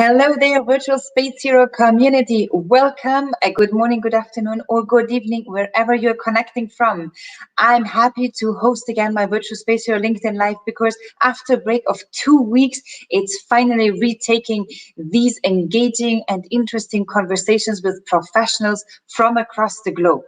Hello there, Virtual Space Hero community. Welcome. A good morning, good afternoon, or good evening, wherever you're connecting from. I'm happy to host again my Virtual Space Hero LinkedIn Live because after a break of 2 weeks, it's finally retaking these engaging and interesting conversations with professionals from across the globe.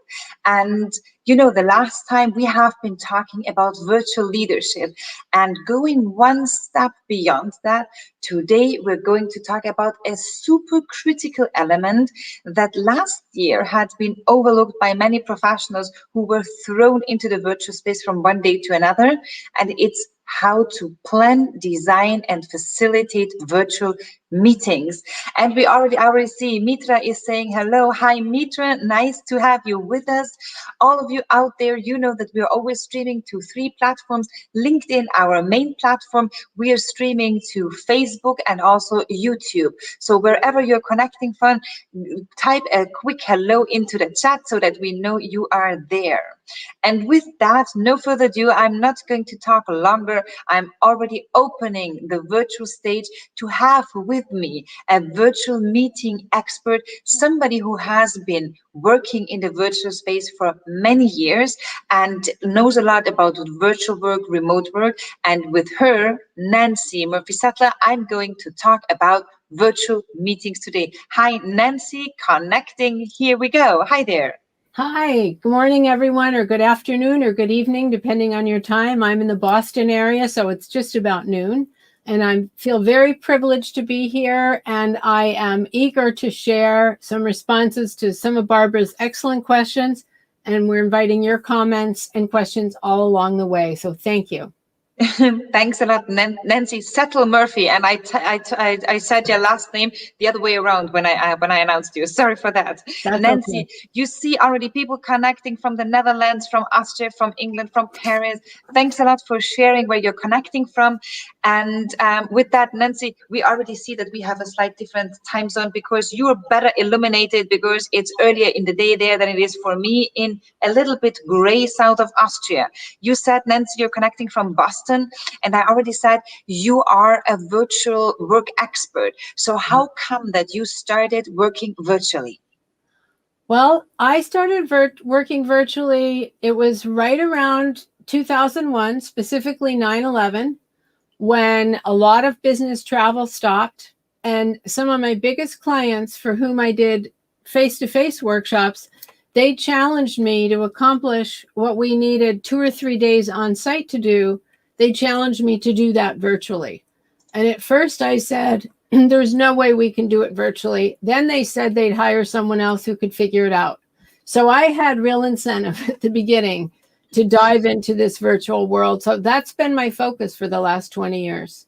And you know, the last time we have been talking about virtual leadership, and going one step beyond that, today we're going to talk about a super critical element that last year had been overlooked by many professionals who were thrown into the virtual space from one day to another, and it's how to plan, design, and facilitate virtual meetings. And we already see Mitra is saying hello. Hi, Mitra. Nice to have you with us. All of you out there, you know that we are always streaming to 3 platforms. LinkedIn, our main platform. We are streaming to Facebook and also YouTube. So wherever you're connecting from, type a quick hello into the chat so that we know you are there. And with that, no further ado, I'm not going to talk longer. I'm already opening the virtual stage to have with me a virtual meeting expert, somebody who has been working in the virtual space for many years and knows a lot about virtual work, remote work. And with her, Nancy Murphy-Sattler, I'm going to talk about virtual meetings today. Hi, Nancy, connecting. Here we go. Hi there. Hi, good morning, everyone, or good afternoon, or good evening, depending on your time. I'm in the Boston area, so it's just about noon, and I feel very privileged to be here, and I am eager to share some responses to some of Barbara's excellent questions, and we're inviting your comments and questions all along the way, so thank you. Thanks a lot, Nancy Settle Murphy, and I said your last name the other way around when I announced you. Sorry for that. That's Nancy, okay. you see already people connecting from the Netherlands, from Austria, from England, from Paris. Thanks a lot for sharing where you're connecting from. And with that, Nancy, we already see that we have a slight different time zone because you are better illuminated because it's earlier in the day there than it is for me in a little bit gray south of Austria. You said, Nancy, you're connecting from Boston. And I already said you are a virtual work expert. So how come that you started working virtually? Well, I started working virtually. It was right around 2001, specifically 9/11, when a lot of business travel stopped. And some of my biggest clients for whom I did face-to-face workshops, they challenged me to accomplish what we needed 2 or 3 days on site to do. They challenged me to do that virtually. And at first I said, there's no way we can do it virtually. Then they said they'd hire someone else who could figure it out. So I had real incentive at the beginning to dive into this virtual world. So that's been my focus for the last 20 years.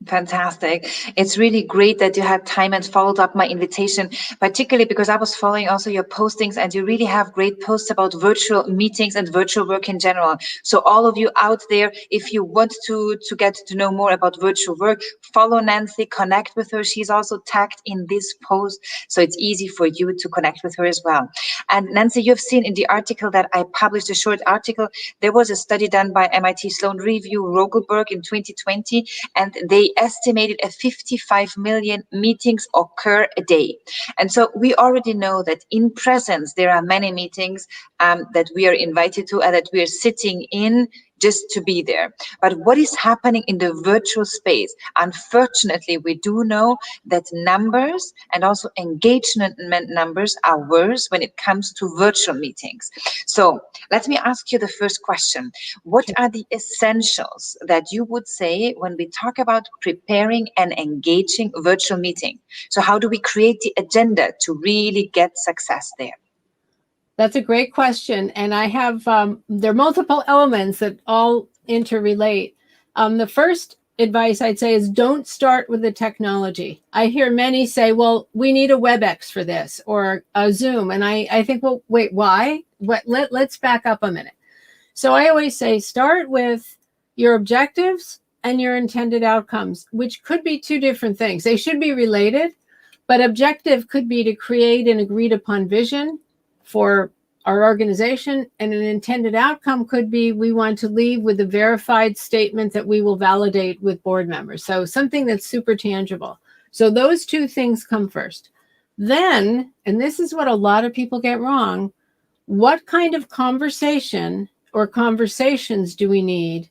Fantastic. It's really great that you had time and followed up my invitation, particularly because I was following also your postings and you really have great posts about virtual meetings and virtual work in general. So all of you out there, if you want to get to know more about virtual work, follow Nancy, connect with her. She's also tagged in this post, so it's easy for you to connect with her as well. And Nancy, you've seen in the article that I published, a short article, there was a study done by MIT Sloan Review, Rogelberg in 2020, and they estimated a 55 million meetings occur a day. And so we already know that in presence, there are many meetings that we are invited to and that we are sitting in just to be there. But what is happening in the virtual space? Unfortunately, we do know that numbers and also engagement numbers are worse when it comes to virtual meetings. So let me ask you the first question. What are the essentials that you would say when we talk about preparing and engaging virtual meeting? So how do we create the agenda to really get success there? That's a great question. And I have, there are multiple elements that all interrelate. The first advice I'd say is don't start with the technology. I hear many say, well, we need a WebEx for this or a Zoom. And I think, well, wait, why? Let's back up a minute. So I always say, start with your objectives and your intended outcomes, which could be 2 different things. They should be related, but objective could be to create an agreed upon vision for our organization, and an intended outcome could be we want to leave with a verified statement that we will validate with board members. So something that's super tangible. So those two things come first. Then, and this is what a lot of people get wrong, what kind of conversation or conversations do we need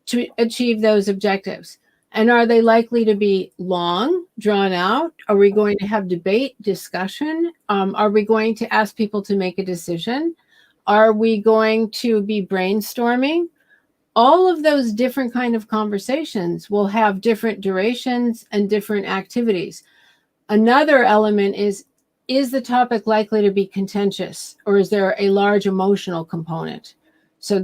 to achieve those objectives? And are they likely to be long, drawn out? Are we going to have debate, discussion? Are we going to ask people to make a decision? Are we going to be brainstorming? All of those different kind of conversations will have different durations and different activities. Another element is the topic likely to be contentious, or is there a large emotional component? So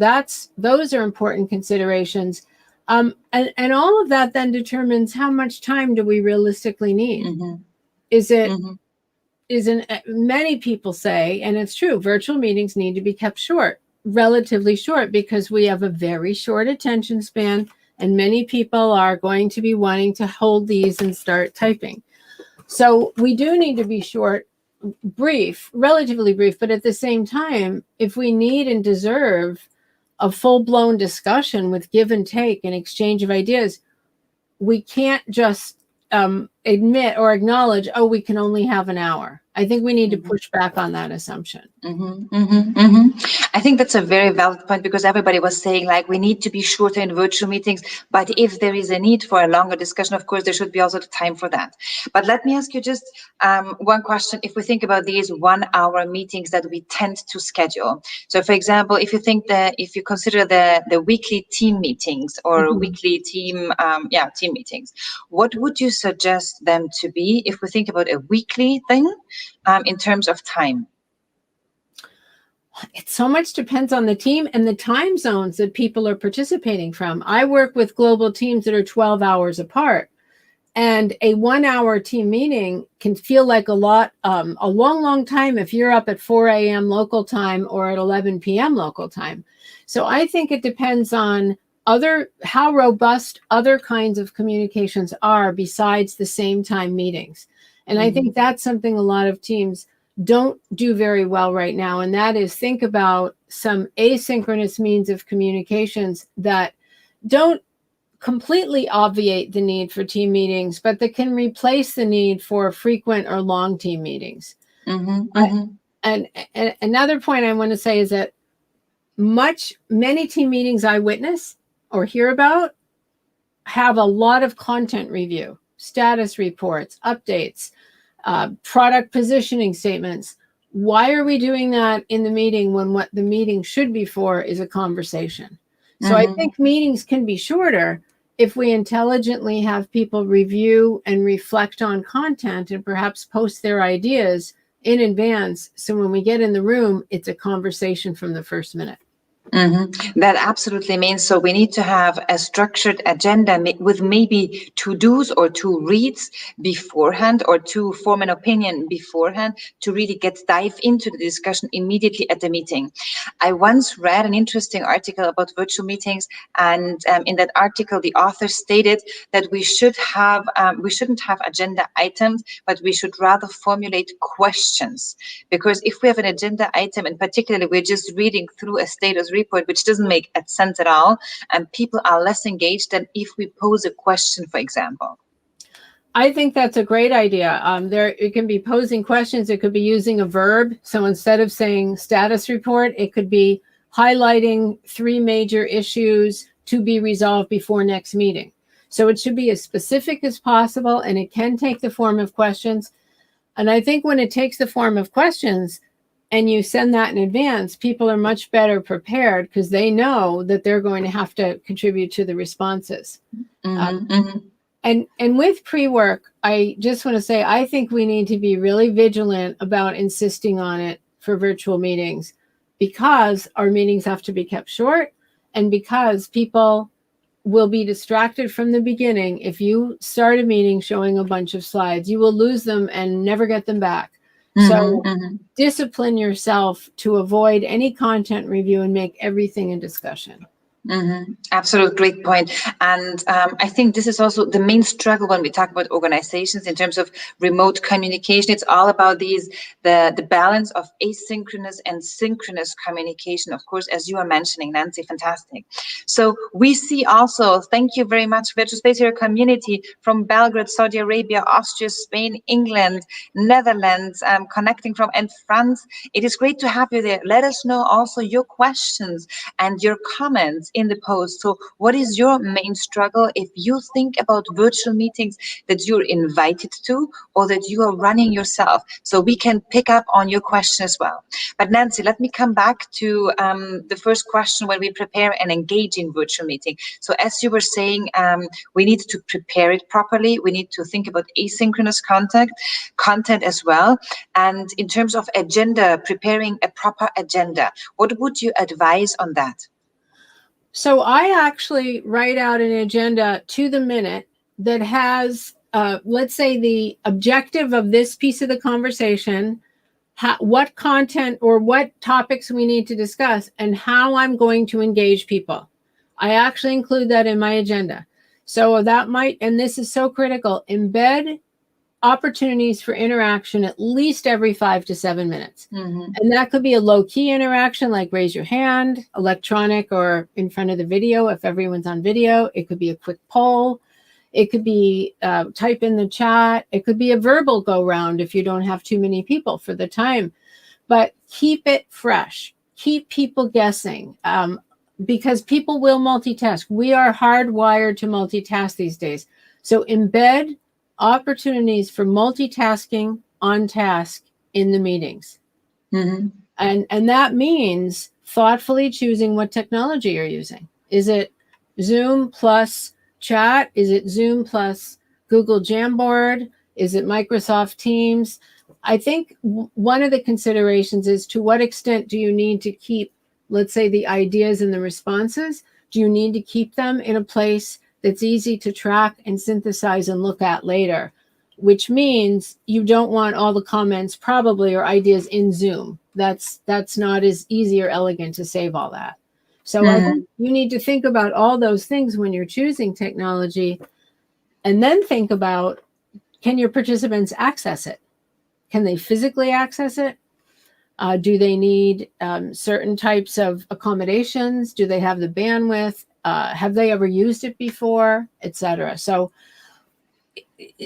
those are important considerations. And all of that then determines how much time do we realistically need. Is it, many people say, and it's true, virtual meetings need to be kept short, relatively short, because we have a very short attention span, and many people are going to be wanting to hold these and start typing. So we do need to be short, brief, relatively brief, but at the same time, if we need and deserve a full-blown discussion with give and take and exchange of ideas, we can't just admit or acknowledge, oh, we can only have an hour. I think we need to push back on that assumption. I think that's a very valid point, because everybody was saying, like, we need to be shorter in virtual meetings, but if there is a need for a longer discussion, of course, there should be also the time for that. But let me ask you just one question. If we think about these 1 hour meetings that we tend to schedule, so for example, if you consider the weekly team meetings or weekly team meetings, what would you suggest them to be if we think about a weekly thing in terms of time? It so much depends on the team and the time zones that people are participating from. I work with global teams that are 12 hours apart, and a 1 hour team meeting can feel like a long time if you're up at 4 a.m. local time or at 11 p.m. local time. So I think it depends on how robust other kinds of communications are besides the same time meetings. And I think that's something a lot of teams don't do very well right now. And that is, think about some asynchronous means of communications that don't completely obviate the need for team meetings, but that can replace the need for frequent or long team meetings. And another point I want to say is that many team meetings I witness or hear about have a lot of content review, status reports, updates, product positioning statements. Why are we doing that in the meeting when what the meeting should be for is a conversation? So I think meetings can be shorter if we intelligently have people review and reflect on content and perhaps post their ideas in advance. So when we get in the room, it's a conversation from the first minute. That absolutely means, so we need to have a structured agenda with maybe to-dos or to reads beforehand, or to form an opinion beforehand, to really dive into the discussion immediately at the meeting. I once read an interesting article about virtual meetings, and in that article, the author stated that we shouldn't have agenda items, but we should rather formulate questions. Because if we have an agenda item, and particularly we're just reading through a status report, which doesn't make sense at all, and people are less engaged than if we pose a question, for example. I think that's a great idea. It can be posing questions. It could be using a verb. So instead of saying status report, it could be highlighting 3 major issues to be resolved before next meeting. So it should be as specific as possible, and it can take the form of questions. And I think when it takes the form of questions, and you send that in advance, people are much better prepared because they know that they're going to have to contribute to the responses. And with pre-work, I just want to say, I think we need to be really vigilant about insisting on it for virtual meetings, because our meetings have to be kept short, and because people will be distracted from the beginning. If you start a meeting showing a bunch of slides, you will lose them and never get them back. So discipline yourself to avoid any content review and make everything a discussion. Absolute great point. And I think this is also the main struggle when we talk about organizations in terms of remote communication. It's all about the balance of asynchronous and synchronous communication, of course, as you are mentioning, Nancy. Fantastic. So we see also, thank you very much, Virtual Space Hero community from Belgrade, Saudi Arabia, Austria, Spain, England, Netherlands, connecting from, and France. It is great to have you there. Let us know also your questions and your comments in the post. So what is your main struggle if you think about virtual meetings that you're invited to or that you are running yourself? So we can pick up on your question as well. But Nancy, let me come back to the first question when we prepare an engaging virtual meeting. So as you were saying, we need to prepare it properly. We need to think about asynchronous content as well. And in terms of agenda, preparing a proper agenda, what would you advise on that? So I actually write out an agenda to the minute that has, let's say, the objective of this piece of the conversation, what content or what topics we need to discuss, and how I'm going to engage people. I actually include that in my agenda. So that might, and this is so critical, embed opportunities for interaction at least every 5 to 7 minutes. And that could be a low-key interaction, like raise your hand, electronic or in front of the video if everyone's on video. It could be a quick poll. It could be type in the chat. It could be a verbal go-round if you don't have too many people for the time. But keep it fresh. Keep people guessing, because people will multitask. We are hardwired to multitask these days. So embed opportunities for multitasking on task in the meetings. And that means thoughtfully choosing what technology you're using. Is it Zoom plus chat? Is it Zoom plus Google Jamboard? Is it Microsoft Teams? I think one of the considerations is to what extent do you need to keep, let's say, the ideas and the responses? Do you need to keep them in a place that's easy to track and synthesize and look at later, which means you don't want all the comments probably or ideas in Zoom. That's not as easy or elegant to save all that. So I think you need to think about all those things when you're choosing technology, and then think about, can your participants access it? Can they physically access it? Do they need certain types of accommodations? Do they have the bandwidth? Have they ever used it before, etc.? So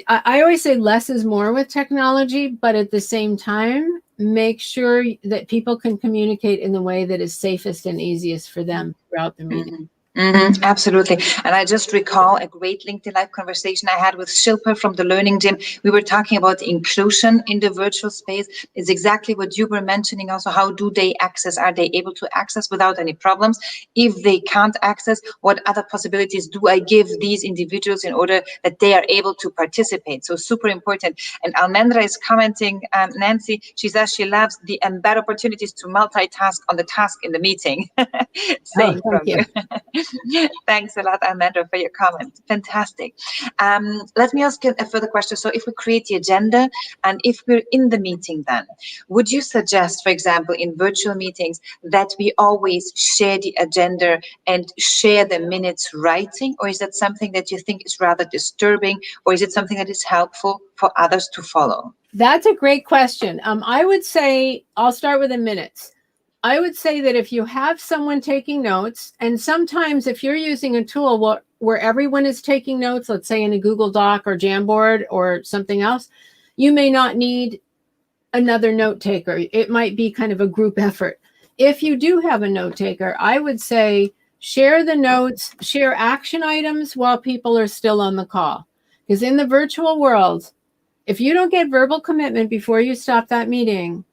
I always say less is more with technology, but at the same time, make sure that people can communicate in the way that is safest and easiest for them throughout the meeting. Absolutely. And I just recall a great LinkedIn Live conversation I had with Shilpa from the Learning Gym. We were talking about inclusion in the virtual space. It's exactly what you were mentioning also. How do they access? Are they able to access without any problems? If they can't access, what other possibilities do I give these individuals in order that they are able to participate? So super important. And Almendra is commenting, Nancy, she says she loves the embed opportunities to multitask on the task in the meeting. Same from you. Thanks a lot, Amanda, for your comment. Fantastic. Let me ask you a further question. So if we create the agenda and if we're in the meeting then, would you suggest, for example, in virtual meetings that we always share the agenda and share the minutes writing? Or is that something that you think is rather disturbing? Or is it something that is helpful for others to follow? That's a great question. I would say, I'll start with the minutes. I would say that if you have someone taking notes, and sometimes if you're using a tool where everyone is taking notes, let's say in a Google Doc or Jamboard or something else, you may not need another note taker. It might be kind of a group effort. If you do have a note taker, I would say share the notes, share action items while people are still on the call. Because in the virtual world, if you don't get verbal commitment before you stop that meeting,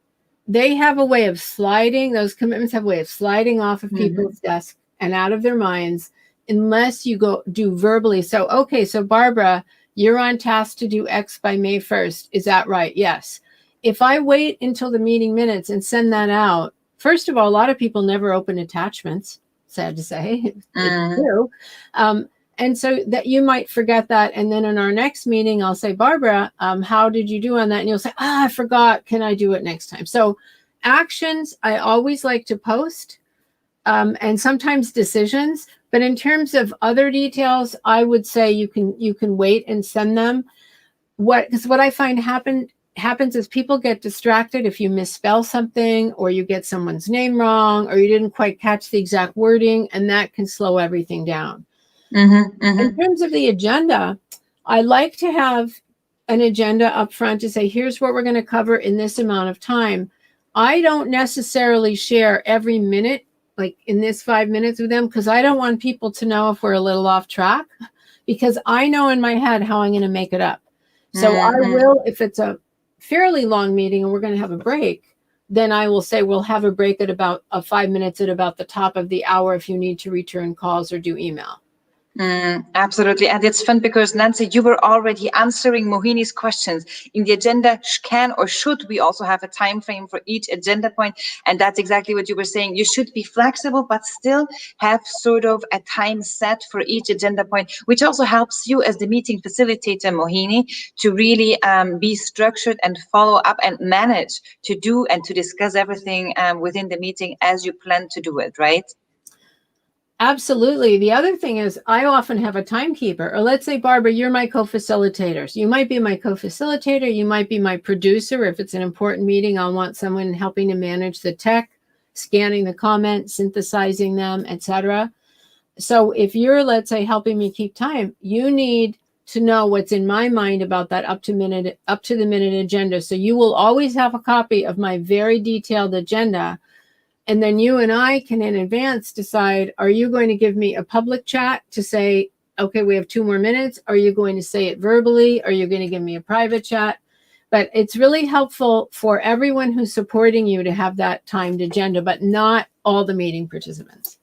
they have a way of sliding, those commitments have a way of sliding off of people's desks and out of their minds unless you go do verbally. So, okay, so Barbara, you're on task to do X by May 1st. Is that right? Yes. If I wait until the meeting minutes and send that out, first of all, a lot of people never open attachments, sad to say. It's true. And so that you might forget that. And then in our next meeting, I'll say, Barbara, how did you do on that? And you'll say, I forgot. Can I do it next time? So actions, I always like to post. and sometimes decisions. But in terms of other details, I would say you can wait and send them. Because what I find happens is people get distracted if you misspell something, or you get someone's name wrong, or you didn't quite catch the exact wording, and that can slow everything down. In terms of the agenda, I like to have an agenda up front to say, here's what we're going to cover in this amount of time. I don't necessarily share every minute, like in this 5 minutes with them, because I don't want people to know if we're a little off track, because I know in my head how I'm going to make it up. So I will, if it's a fairly long meeting and we're going to have a break, then I will say we'll have a break at about 5 minutes at about the top of the hour if you need to return calls or do email. Absolutely. And it's fun because, Nancy, you were already answering Mohini's questions. In the agenda, can or should we also have a time frame for each agenda point? And that's exactly what you were saying. You should be flexible, but still have sort of a time set for each agenda point, which also helps you as the meeting facilitator, Mohini, to really be structured and follow up and manage to do and to discuss everything within the meeting as you plan to do it, right? Absolutely. The other thing is I often have a timekeeper, or let's say, Barbara, you're my co-facilitator. So you might be my co-facilitator. You might be my producer. If it's an important meeting, I'll want someone helping to manage the tech, scanning the comments, synthesizing them, etc. So if you're, let's say, helping me keep time, you need to know what's in my mind about that up to the minute agenda. So you will always have a copy of my very detailed agenda. And then you and I can in advance decide, are you going to give me a public chat to say, okay, we have 2 more minutes? Are you going to say it verbally? Are you going to give me a private chat? But it's really helpful for everyone who's supporting you to have that timed agenda, but not all the meeting participants.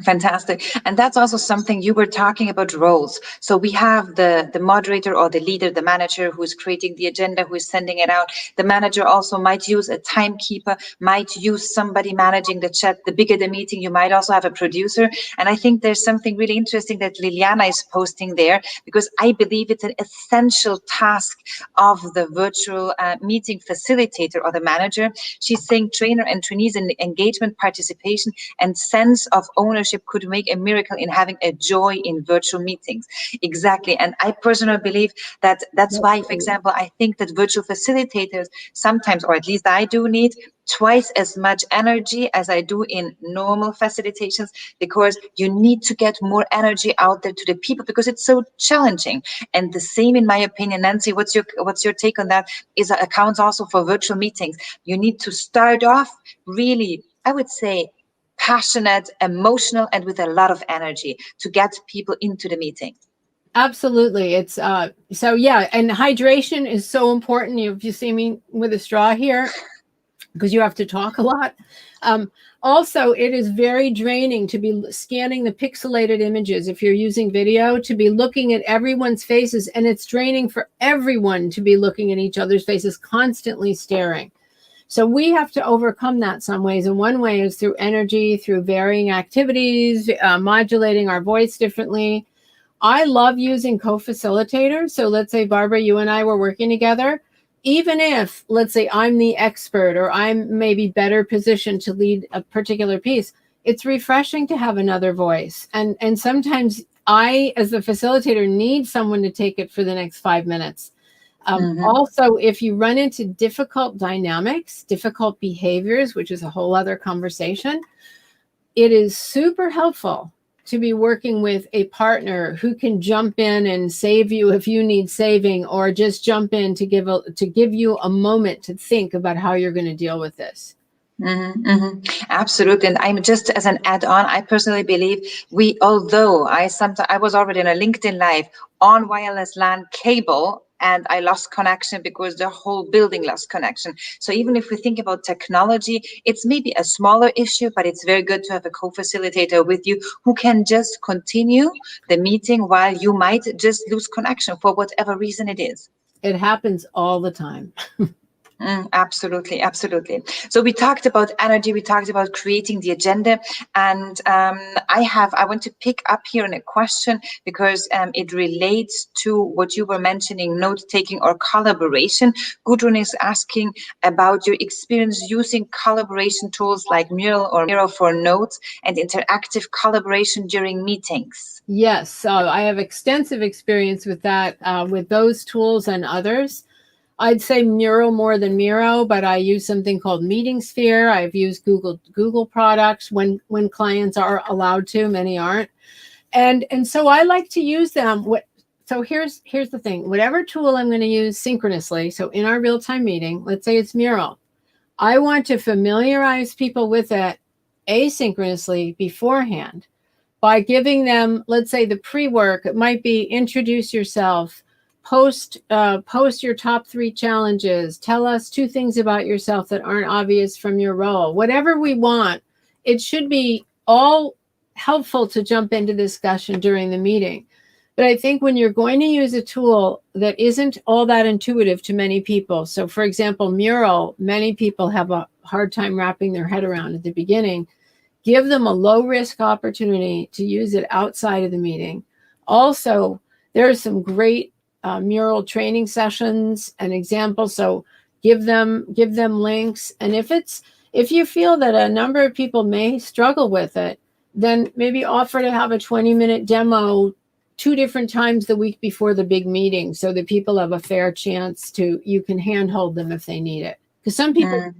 Fantastic. And that's also something you were talking about, roles. So we have the moderator or the leader, the manager, who's creating the agenda, who is sending it out. The manager also might use a timekeeper, might use somebody managing the chat. The bigger the meeting, you might also have a producer. And I think there's something really interesting that Liliana is posting there, because I believe it's an essential task of the virtual meeting facilitator or the manager. She's saying trainer and trainees in engagement, participation, and sense of ownership could make a miracle in having a joy in virtual meetings. Exactly. And I personally believe that that's why, for example, I think that virtual facilitators sometimes, or at least I do, need twice as much energy as I do in normal facilitations, because you need to get more energy out there to the people, because it's so challenging. And the same, in my opinion, Nancy, what's your take on that? Is that accounts also for virtual meetings? You need to start off really, I would say, passionate, emotional, and with a lot of energy to get people into the meeting. Absolutely. It's so yeah, and hydration is so important. If you see me with a straw here, because you have to talk a lot. Also, it is very draining to be scanning the pixelated images if you're using video, to be looking at everyone's faces, and it's draining for everyone to be looking at each other's faces, constantly staring. So we have to overcome that some ways. And one way is through energy, through varying activities, modulating our voice differently. I love using co-facilitators. So let's say, Barbara, you and I were working together. Even if, let's say, I'm the expert, or I'm maybe better positioned to lead a particular piece, it's refreshing to have another voice. And sometimes I, as the facilitator, need someone to take it for the next 5 minutes. Also, if you run into difficult dynamics, difficult behaviors, which is a whole other conversation, it is super helpful to be working with a partner who can jump in and save you if you need saving, or just jump in to give you a moment to think about how you're going to deal with this. Absolutely. And I'm just, as an add-on, I personally believe although I was already in a LinkedIn Live on wireless LAN cable, and I lost connection because the whole building lost connection. So even if we think about technology, it's maybe a smaller issue, but it's very good to have a co-facilitator with you who can just continue the meeting while you might just lose connection for whatever reason it is. It happens all the time. Absolutely, absolutely. So we talked about energy, we talked about creating the agenda, and I want to pick up here on a question because it relates to what you were mentioning, note-taking or collaboration. Gudrun is asking about your experience using collaboration tools like Mural or Miro for notes and interactive collaboration during meetings. Yes, so I have extensive experience with that, with those tools and others. I'd say Mural more than Miro, but I use something called Meeting Sphere. I've used Google products when clients are allowed to. Many aren't, and so I like to use them. So here's the thing: whatever tool I'm going to use synchronously. So in our real-time meeting, let's say it's Mural, I want to familiarize people with it asynchronously beforehand by giving them, let's say, the pre-work. It might be introduce yourself. Post your top 3 challenges. Tell us 2 things about yourself that aren't obvious from your role. Whatever we want, it should be all helpful to jump into discussion during the meeting. But I think when you're going to use a tool that isn't all that intuitive to many people, so for example, Mural, many people have a hard time wrapping their head around at the beginning. Give them a low-risk opportunity to use it outside of the meeting. Also, there are some great Mural training sessions and examples. So give them links. And if you feel that a number of people may struggle with it, then maybe offer to have a 20-minute demo 2 different times the week before the big meeting, so that people have a fair chance you can handhold them if they need it. Because some people.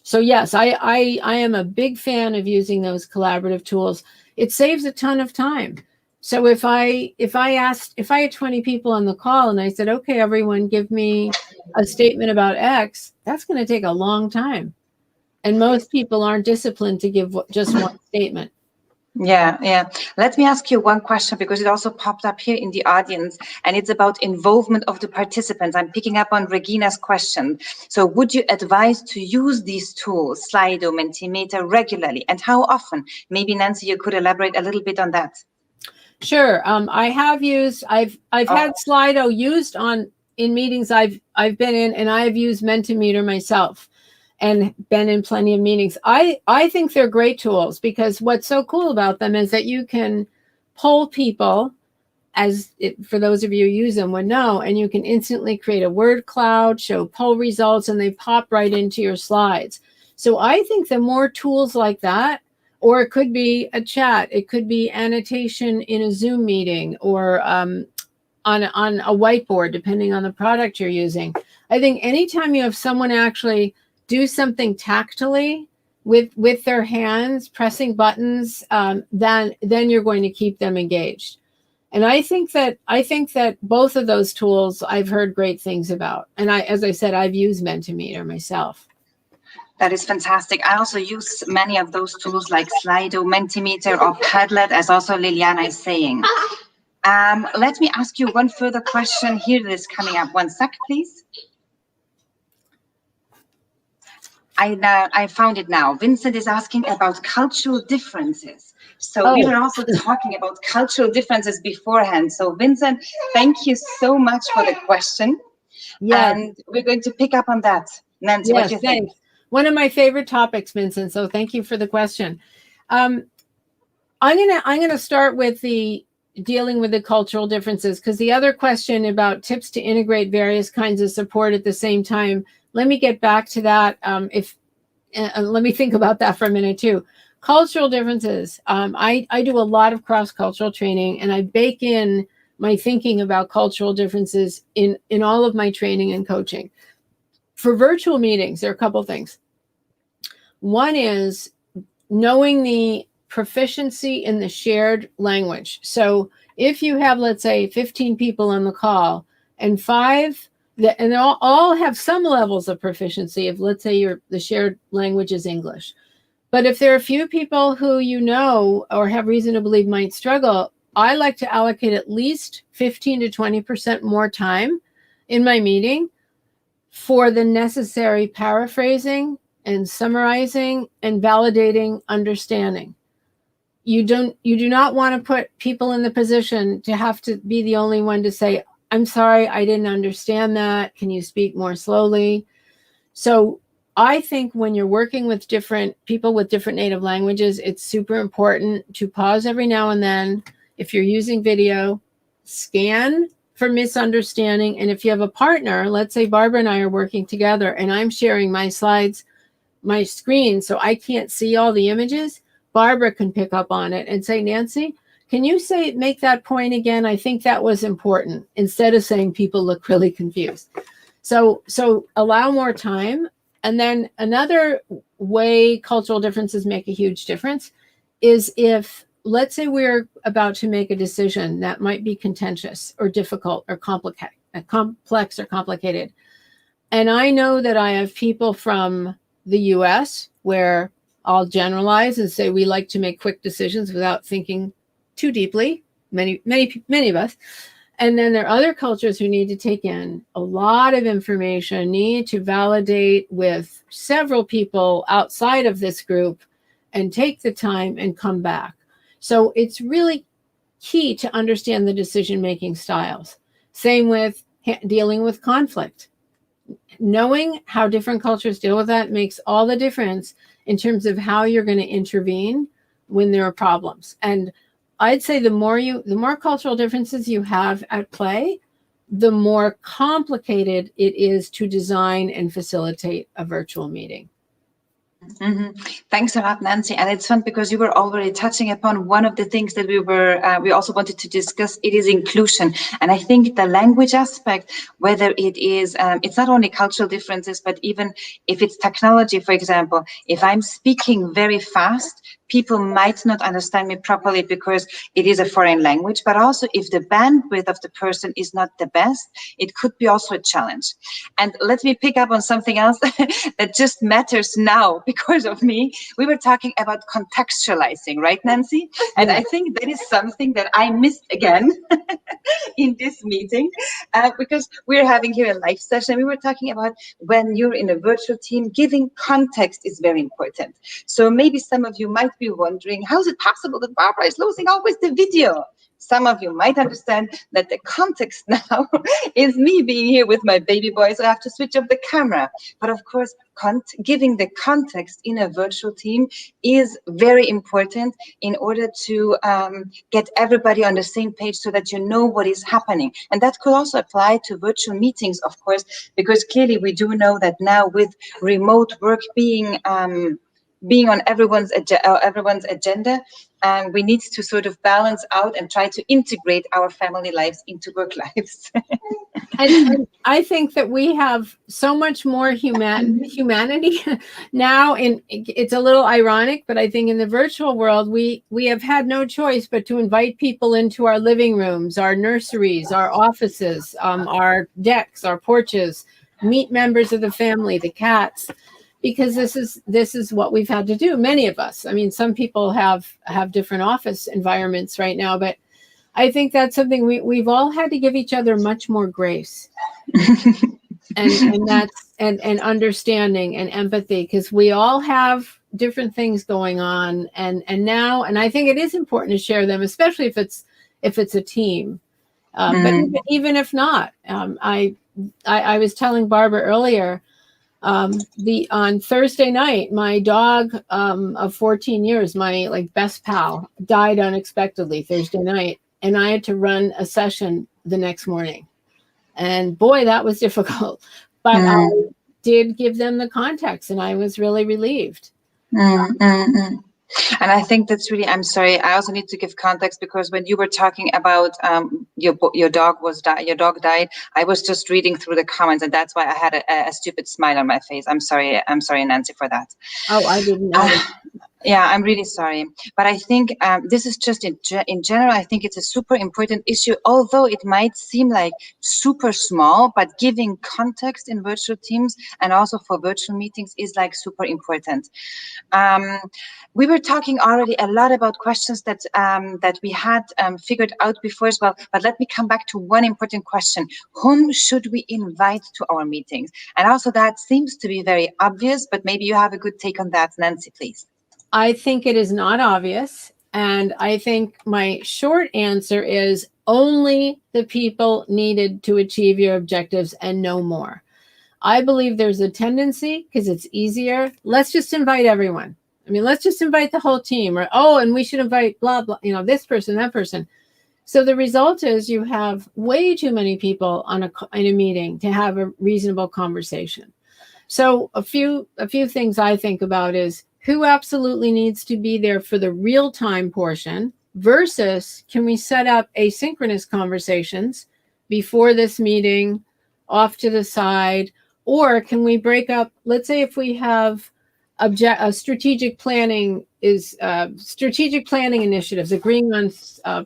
So yes, I am a big fan of using those collaborative tools. It saves a ton of time. So if I had 20 people on the call and I said, okay, everyone give me a statement about X, that's going to take a long time. And most people aren't disciplined to give just one statement. Yeah. Let me ask you one question, because it also popped up here in the audience, and it's about involvement of the participants. I'm picking up on Regina's question. So would you advise to use these tools, Slido, Mentimeter, regularly, and how often? Maybe Nancy, you could elaborate a little bit on that. Sure. I have used, I've had Slido used in meetings I've been in, and I have used Mentimeter myself and been in plenty of meetings. I think they're great tools, because what's so cool about them is that you can poll people, for those of you who use them would know, and you can instantly create a word cloud, show poll results, and they pop right into your slides. So I think the more tools like that, or it could be a chat, it could be annotation in a Zoom meeting, or on a whiteboard, depending on the product you're using. I think anytime you have someone actually do something tactily with their hands, pressing buttons, then you're going to keep them engaged. And I think that both of those tools I've heard great things about. And as I said, I've used Mentimeter myself. That is fantastic. I also use many of those tools like Slido, Mentimeter, or Padlet, as also Liliana is saying. Let me ask you one further question here that is coming up. One sec, please. I found it now. Vincent is asking about cultural differences. So we were also talking about cultural differences beforehand. So Vincent, thank you so much for the question. Yeah. And we're going to pick up on that. Nancy, what do you think? One of my favorite topics, Vincent. So thank you for the question. I'm gonna start with the dealing with the cultural differences, because the other question about tips to integrate various kinds of support at the same time, let me get back to that. Let me think about that for a minute too. Cultural differences. I do a lot of cross-cultural training, and I bake in my thinking about cultural differences in all of my training and coaching. For virtual meetings, there are a couple things. One is knowing the proficiency in the shared language. So if you have, let's say, 15 people on the call, and and they all have some levels of proficiency, if let's say the shared language is English. But if there are a few people who you know or have reason to believe might struggle, I like to allocate at least 15 to 20% more time in my meeting for the necessary paraphrasing and summarizing and validating understanding. You do not want to put people in the position to have to be the only one to say, I'm sorry, I didn't understand that. Can you speak more slowly? So I think when you're working with different people with different native languages, it's super important to pause every now and then. If you're using video, scan for misunderstanding. And if you have a partner, let's say Barbara and I are working together and I'm sharing my slides, my screen, so I can't see all the images, Barbara can pick up on it and say, Nancy, can you make that point again? I think that was important, instead of saying people look really confused. So allow more time. And then another way cultural differences make a huge difference is if, let's say we're about to make a decision that might be contentious or difficult or complex or complicated. And I know that I have people from the US where I'll generalize and say we like to make quick decisions without thinking too deeply, many of us. And then there are other cultures who need to take in a lot of information, need to validate with several people outside of this group and take the time and come back. So it's really key to understand the decision-making styles. Same with dealing with conflict. Knowing how different cultures deal with that makes all the difference in terms of how you're going to intervene when there are problems. And I'd say the more cultural differences you have at play, the more complicated it is to design and facilitate a virtual meeting. Mm-hmm. Thanks a lot, Nancy. And it's fun because you were already touching upon one of the things that we also wanted to discuss. It is inclusion. And I think the language aspect, whether it is, it's not only cultural differences, but even if it's technology, for example, if I'm speaking very fast, people might not understand me properly because it is a foreign language, but also if the bandwidth of the person is not the best, it could be also a challenge. And let me pick up on something else that just matters now because of me. We were talking about contextualizing, right, Nancy? And yeah. I think that is something that I missed again in this meeting because we're having here a live session. We were talking about when you're in a virtual team, giving context is very important. So maybe some of you might be wondering, how is it possible that Barbara is losing always the video? Some of you might understand that the context now is me being here with my baby boy, so I have to switch off the camera. But of course, giving the context in a virtual team is very important in order to get everybody on the same page so that you know what is happening. And that could also apply to virtual meetings, of course, because clearly we do know that now with remote work being on everyone's agenda, we need to sort of balance out and try to integrate our family lives into work lives. and I think that we have so much more humanity now. It's a little ironic, but I think in the virtual world, we have had no choice but to invite people into our living rooms, our nurseries, our offices, our decks, our porches, meet members of the family, the cats. Because this is what we've had to do, many of us. I mean, some people have different office environments right now, but I think that's something we've all had to give each other much more grace and that's and understanding and empathy, because we all have different things going on, and I think it is important to share them, especially if it's a team. But even if not, I was telling Barbara earlier. On Thursday night, my dog of 14 years, my best pal, died unexpectedly Thursday night, and I had to run a session the next morning. And boy, that was difficult. But I did give them the context, and I was really relieved. And I think that's really, I'm sorry, I also need to give context because when you were talking about your dog died, I was just reading through the comments, and that's why I had a stupid smile on my face. I'm sorry, Nancy, for that. Oh, I didn't know. Yeah, I'm really sorry. But I think this is just in general, I think it's a super important issue, although it might seem like super small, but giving context in virtual teams and also for virtual meetings is like super important. We were talking already a lot about questions that we had figured out before as well, but let me come back to one important question. Whom should we invite to our meetings? And also that seems to be very obvious, but maybe you have a good take on that, Nancy, please. I think it is not obvious. And I think my short answer is only the people needed to achieve your objectives and no more. I believe there's a tendency, because it's easier, let's just invite everyone. I mean, let's just invite the whole team, or, oh, and we should invite blah, blah, this person, that person. So the result is you have way too many people in a meeting to have a reasonable conversation. So a few things I think about is who absolutely needs to be there for the real-time portion versus can we set up asynchronous conversations before this meeting, off to the side, or can we break up, let's say if we have strategic planning initiatives, agreeing on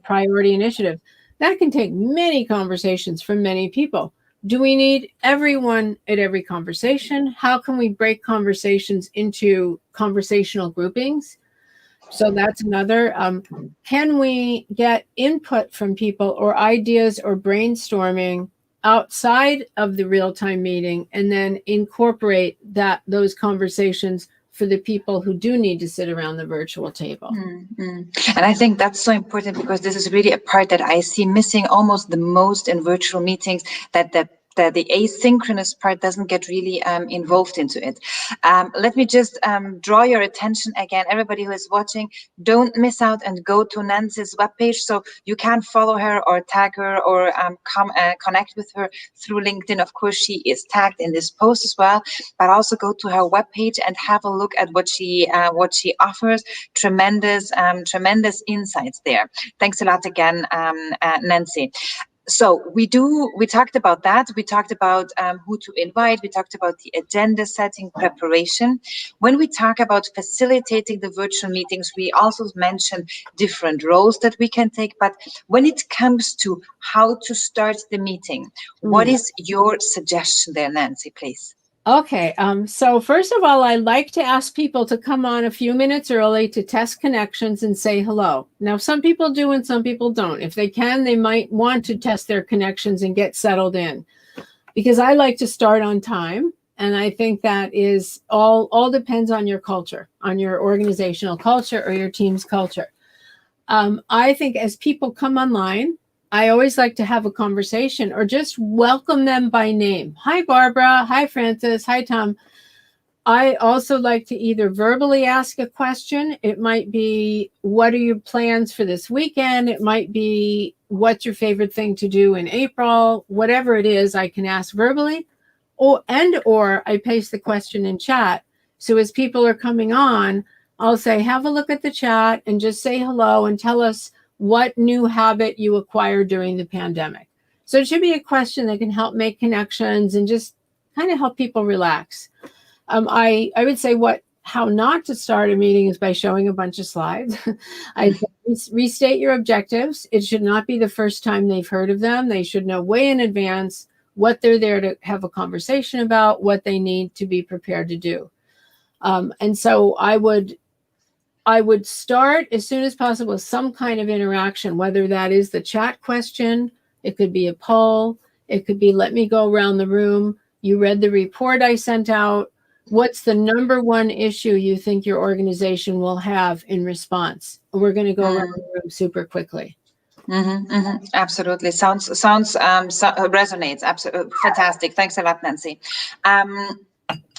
priority initiatives, that can take many conversations from many people. Do we need everyone at every conversation? How can we break conversations into conversational groupings? So that's another. Can we get input from people or ideas or brainstorming outside of the real-time meeting and then incorporate those conversations for the people who do need to sit around the virtual table? And I think that's so important because this is really a part that I see missing almost the most in virtual meetings, that the asynchronous part doesn't get really involved into it. Let me just draw your attention again, everybody who is watching, don't miss out and go to Nancy's webpage so you can follow her or tag her or connect with her through LinkedIn. Of course, she is tagged in this post as well, but also go to her webpage and have a look at what she offers. Tremendous insights there. Thanks a lot again, Nancy. So we talked about that. We talked about who to invite. We talked about the agenda setting preparation. When we talk about facilitating the virtual meetings, we also mentioned different roles that we can take. But when it comes to how to start the meeting, what is your suggestion there, Nancy, please? Okay, so first of all, I like to ask people to come on a few minutes early to test connections and say hello. Now, some people do and some people don't. If they can, they might want to test their connections and get settled in, because I like to start on time. And I think that is all depends on your culture, on your organizational culture or your team's culture. I think as people come online, I always like to have a conversation or just welcome them by name. Hi, Barbara. Hi, Francis. Hi, Tom. I also like to either verbally ask a question. It might be, what are your plans for this weekend? It might be, what's your favorite thing to do in April? Whatever it is, I can ask verbally, or I paste the question in chat. So as people are coming on, I'll say, have a look at the chat and just say hello and tell us what new habit you acquired during the pandemic. So it should be a question that can help make connections and just kind of help people relax. I would say how not to start a meeting is by showing a bunch of slides. I restate your objectives. It should not be the first time they've heard of them. They should know way in advance what they're there to have a conversation about, what they need to be prepared to do. And so I would start as soon as possible with some kind of interaction, whether that is the chat question, it could be a poll, it could be, let me go around the room. You read the report I sent out. What's the number one issue you think your organization will have in response? We're going to go around the room super quickly. Absolutely. Sounds resonates. Absolutely fantastic. Thanks a lot, Nancy.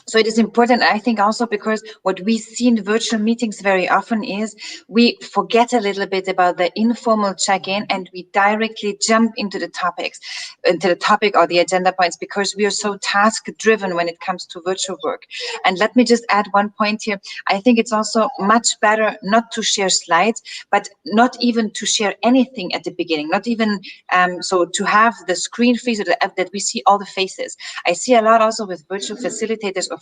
So it is important, I think, also because what we see in virtual meetings very often is we forget a little bit about the informal check-in and we directly jump into the topic or the agenda points because we are so task-driven when it comes to virtual work. And let me just add one point here. I think it's also much better not to share slides, but not even to share anything at the beginning, not even so to have the screen freeze that we see all the faces. I see a lot also with virtual facilitators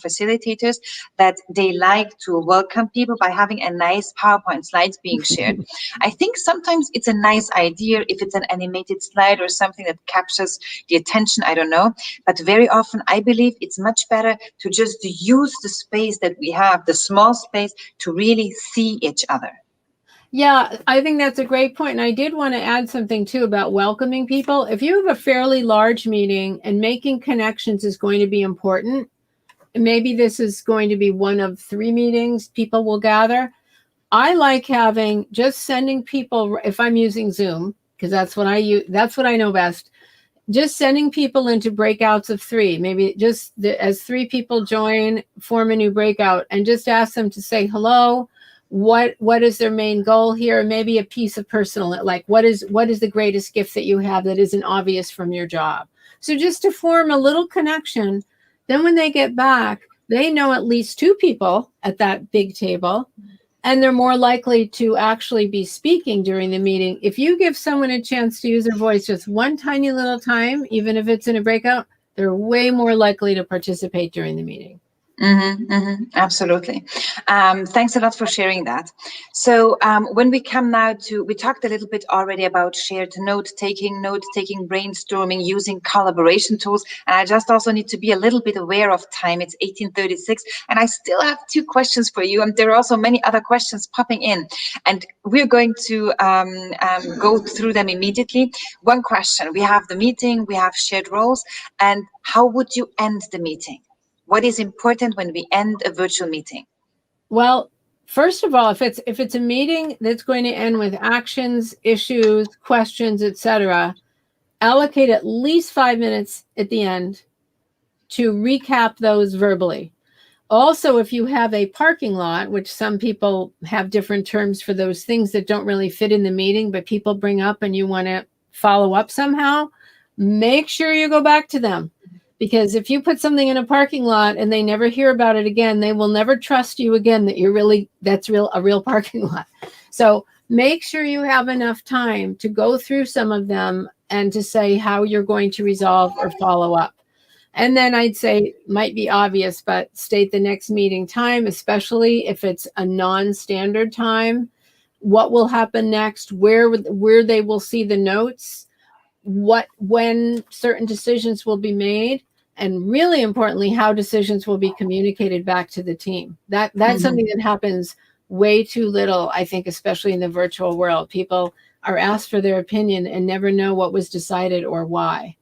that they like to welcome people by having a nice PowerPoint slides being shared. I think sometimes it's a nice idea if it's an animated slide or something that captures the attention, I don't know. But very often I believe it's much better to just use the space that we have, the small space, to really see each other. Yeah, I think that's a great point. And I did want to add something too about welcoming people. If you have a fairly large meeting and making connections is going to be important, maybe this is going to be one of 3 meetings people will gather. I like sending people, if I'm using Zoom, because that's what I use. That's what I know best. Just sending people into breakouts of 3, maybe just as 3 people join, form a new breakout, and just ask them to say hello. What is their main goal here? Maybe a piece of personal, like what is the greatest gift that you have that isn't obvious from your job? So just to form a little connection. Then when they get back, they know at least 2 people at that big table, and they're more likely to actually be speaking during the meeting. If you give someone a chance to use their voice just one tiny little time, even if it's in a breakout, they're way more likely to participate during the meeting. Absolutely. Thanks a lot for sharing that. So when we come now to, we talked a little bit already about shared note-taking, brainstorming, using collaboration tools. And I just also need to be a little bit aware of time. It's 18:36, and I still have 2 questions for you. And there are also many other questions popping in. And we're going to go through them immediately. One question, we have the meeting, we have shared roles, and how would you end the meeting? What is important when we end a virtual meeting? Well, first of all, if it's a meeting that's going to end with actions, issues, questions, etc., allocate at least 5 minutes at the end to recap those verbally. Also, if you have a parking lot, which some people have different terms for those things that don't really fit in the meeting, but people bring up and you want to follow up somehow, make sure you go back to them. Because if you put something in a parking lot and they never hear about it again, they will never trust you again that that's a real parking lot. So make sure you have enough time to go through some of them and to say how you're going to resolve or follow up. And then I'd say, might be obvious, but state the next meeting time, especially if it's a non-standard time, what will happen next, where they will see the notes, when certain decisions will be made, and really importantly, how decisions will be communicated back to the team. That's something that happens way too little, I think, especially in the virtual world. People are asked for their opinion and never know what was decided or why.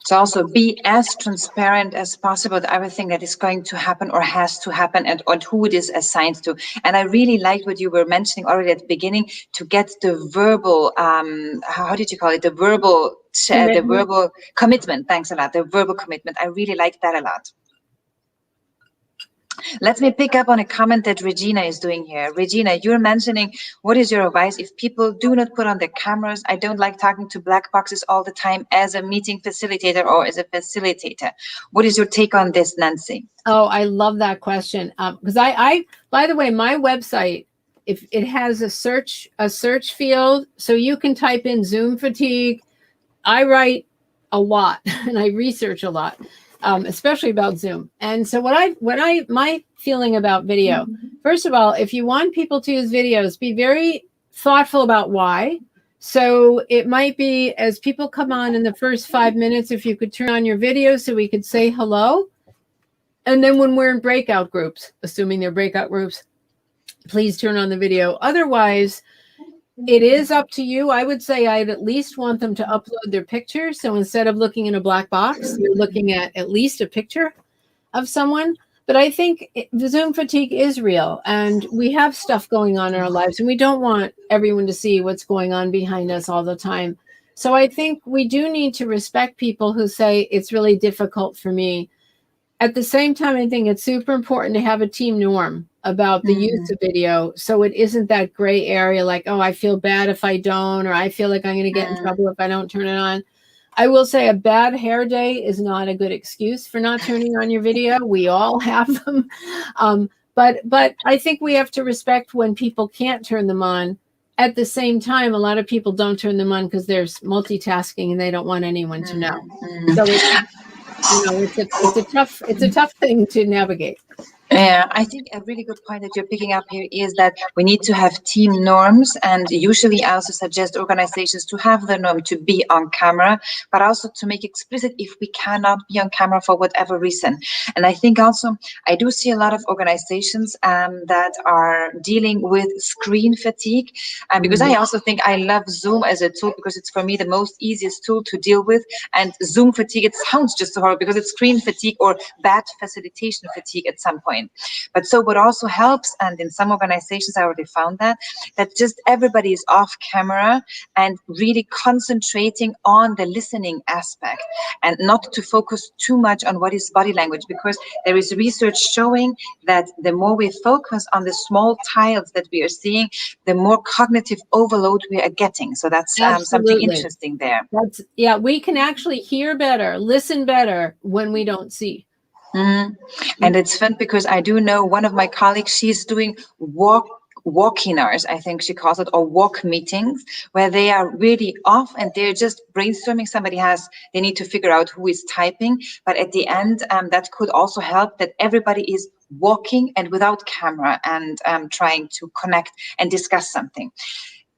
So also be as transparent as possible with everything that is going to happen or has to happen, and who it is assigned to. And I really liked what you were mentioning already at the beginning, to get the verbal, how did you call it? The verbal commitment. Thanks a lot. The verbal commitment. I really like that a lot. Let me pick up on a comment that Regina is doing here. Regina, you're mentioning, what is your advice if people do not put on their cameras? I don't like talking to black boxes all the time as a meeting facilitator or as a facilitator. What is your take on this, Nancy? Oh, I love that question. Because I, by the way, my website, if it has a search field, so you can type in Zoom fatigue. I write a lot and I research a lot. Especially about Zoom. And so my feeling about video, first of all, if you want people to use videos, be very thoughtful about why. So it might be, as people come on in the first 5 minutes, if you could turn on your video so we could say hello. And then when we're in breakout groups, assuming they're breakout groups, please turn on the video. Otherwise, it is up to you. I would say I'd at least want them to upload their picture. So instead of looking in a black box, you're looking at least a picture of someone. But I think the Zoom fatigue is real, and we have stuff going on in our lives, and we don't want everyone to see what's going on behind us all the time. So I think we do need to respect people who say it's really difficult for me. At the same time, I think it's super important to have a team norm about the use of video, so it isn't that gray area like, oh, I feel bad if I don't, or I feel like I'm going to get in trouble if I don't turn it on. I will say a bad hair day is not a good excuse for not turning on your video. We all have them. But I think we have to respect when people can't turn them on. At the same time, a lot of people don't turn them on because they're multitasking and they don't want anyone to know. So it's a tough thing to navigate. Yeah, I think a really good point that you're picking up here is that we need to have team norms, and usually I also suggest organizations to have the norm to be on camera, but also to make explicit if we cannot be on camera for whatever reason. And I think also I do see a lot of organizations that are dealing with screen fatigue, because I also think I love Zoom as a tool because it's for me the most easiest tool to deal with. And Zoom fatigue, it sounds just so horrible because it's screen fatigue or bad facilitation fatigue at some point. point. But so what also helps, and in some organizations I already found that just everybody is off camera and really concentrating on the listening aspect and not to focus too much on what is body language, because there is research showing that the more we focus on the small tiles that we are seeing, the more cognitive overload we are getting. So that's something interesting there. Yeah, we can actually hear better, listen better when we don't see. Mm-hmm. And it's fun because I do know one of my colleagues, she's doing walk-iners, I think she calls it, or walk meetings, where they are really off and they're just brainstorming. They need to figure out who is typing, but at the end, that could also help that everybody is walking and without camera and trying to connect and discuss something.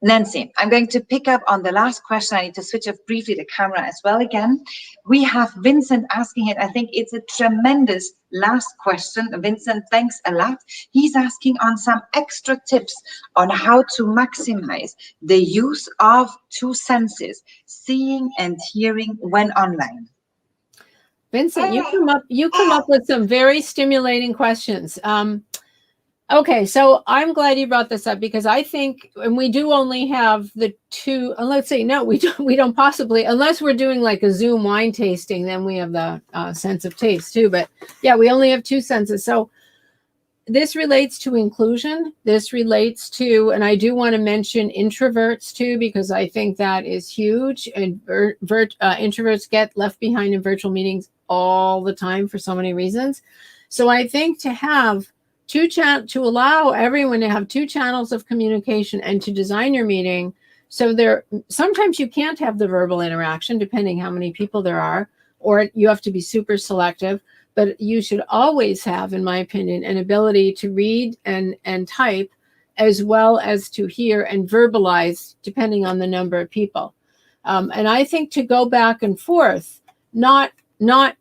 Nancy, I'm going to pick up on the last question. I need to switch off briefly the camera as well again. We have Vincent asking it. I think it's a tremendous last question. Vincent, thanks a lot. He's asking on some extra tips on how to maximize the use of two senses, seeing and hearing, when online. Vincent, you come up with some very stimulating questions. Okay, so I'm glad you brought this up, because I think, and we do only have the two, let's say, no, we don't possibly, unless we're doing like a Zoom wine tasting, then we have the sense of taste too. But yeah, we only have two senses. So this relates to inclusion. This relates to, and I do want to mention introverts too, because I think that is huge. And introverts get left behind in virtual meetings all the time for so many reasons. So I think to have to allow everyone to have two channels of communication and to design your meeting so sometimes you can't have the verbal interaction depending how many people there are, or you have to be super selective, but you should always have, in my opinion, an ability to read and type as well as to hear and verbalize depending on the number of people. And I think to go back and forth, not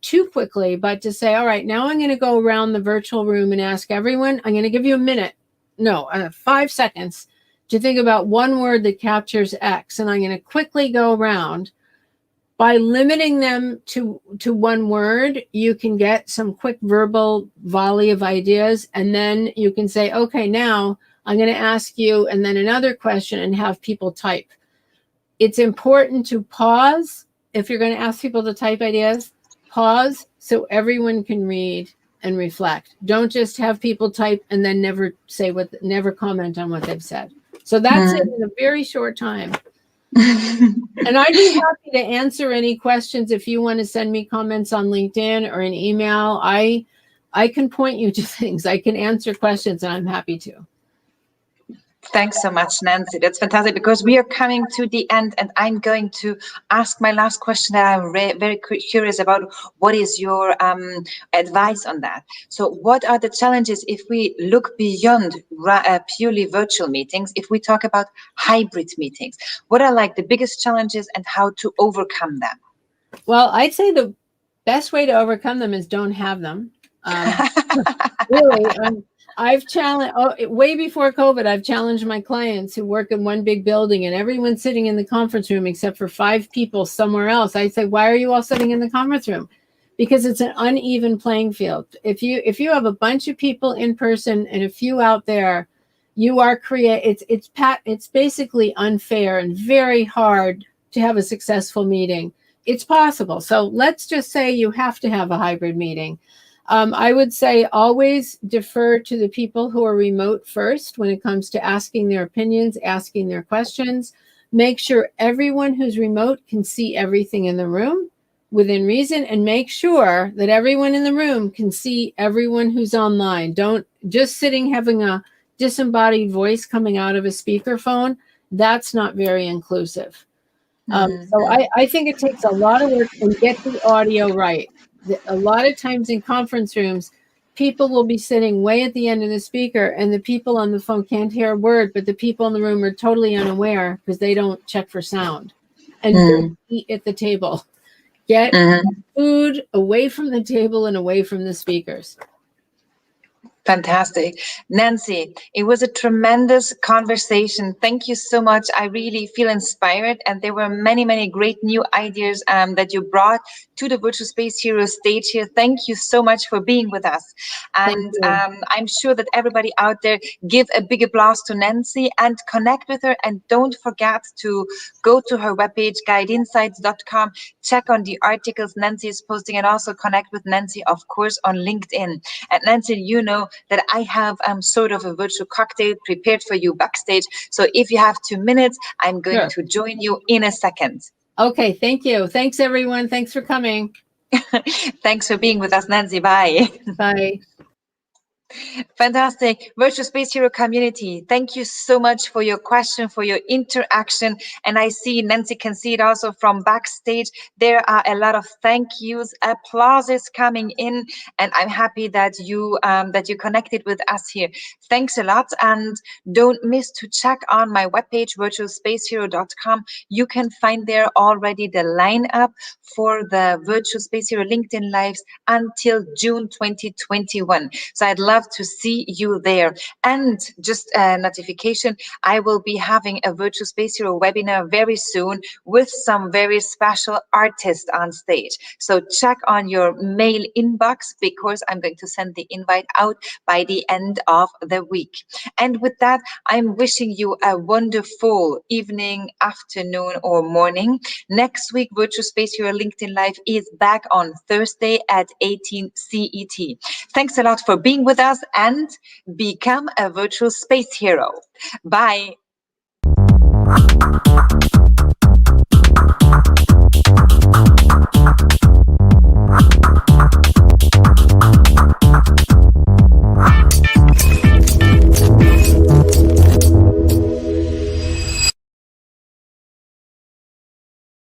too quickly, but to say, all right, now I'm going to go around the virtual room and ask everyone, I'm going to give you 5 seconds to think about one word that captures X. And I'm going to quickly go around. By limiting them to one word, you can get some quick verbal volley of ideas. And then you can say, okay, now I'm going to ask you, and then another question, and have people type. It's important to pause. If you're going to ask people to type ideas, pause so everyone can read and reflect. Don't just have people type and then never comment on what they've said. So that's it in a very short time. And I'd be happy to answer any questions if you want to send me comments on LinkedIn or an email. I can point you to things. I can answer questions, and I'm happy to. Thanks so much, Nancy. That's fantastic, because we are coming to the end, and I'm going to ask my last question that I'm very curious about. What is your advice on that? So what are the challenges if we look beyond purely virtual meetings, if we talk about hybrid meetings? What are like the biggest challenges and how to overcome them? Well, I'd say the best way to overcome them is don't have them. Really, I've challenged, way before COVID, I've challenged my clients who work in one big building and everyone's sitting in the conference room except for 5 people somewhere else. I say, why are you all sitting in the conference room? Because it's an uneven playing field. If you have a bunch of people in person and a few out there, you are it's basically unfair and very hard to have a successful meeting. It's possible. So let's just say you have to have a hybrid meeting. I would say always defer to the people who are remote first when it comes to asking their opinions, asking their questions. Make sure everyone who's remote can see everything in the room within reason, and make sure that everyone in the room can see everyone who's online. Don't just having a disembodied voice coming out of a speakerphone. That's not very inclusive. So I think it takes a lot of work to get the audio right. A lot of times in conference rooms, people will be sitting way at the end of the speaker and the people on the phone can't hear a word, but the people in the room are totally unaware because they don't check for sound. And don't eat at the table. Get food away from the table and away from the speakers. Fantastic. Nancy, it was a tremendous conversation. Thank you so much. I really feel inspired, and there were many, many great new ideas that you brought to the Virtual Space Hero stage here. Thank you so much for being with us. Thank And you. I'm sure that everybody out there give a big applause to Nancy and connect with her. And don't forget to go to her webpage, guideinsights.com, check on the articles Nancy is posting, and also connect with Nancy, of course, on LinkedIn. And Nancy, you know that I have sort of a virtual cocktail prepared for you backstage. So if you have 2 minutes, I'm going to join you in a second. Okay, thank you. Thanks, everyone. Thanks for coming. Thanks for being with us, Nancy. Bye. Bye. Fantastic. Virtual Space Hero community, thank you so much for your question, for your interaction. And I see Nancy can see it also from backstage. There are a lot of thank yous, applauses coming in, and I'm happy that you connected with us here. Thanks a lot, and don't miss to check on my webpage, virtualspacehero.com. You can find there already the lineup for the Virtual Space Hero LinkedIn Lives until June 2021. So I'd love to see you there. And just a notification, I will be having a Virtual Space Hero webinar very soon with some very special artists on stage. So check on your mail inbox, because I'm going to send the invite out by the end of the week. And with that, I'm wishing you a wonderful evening, afternoon, or morning. Next week, Virtual Space Hero LinkedIn Live is back on Thursday at 18 CET. Thanks a lot for being with us, and become a virtual space hero. Bye.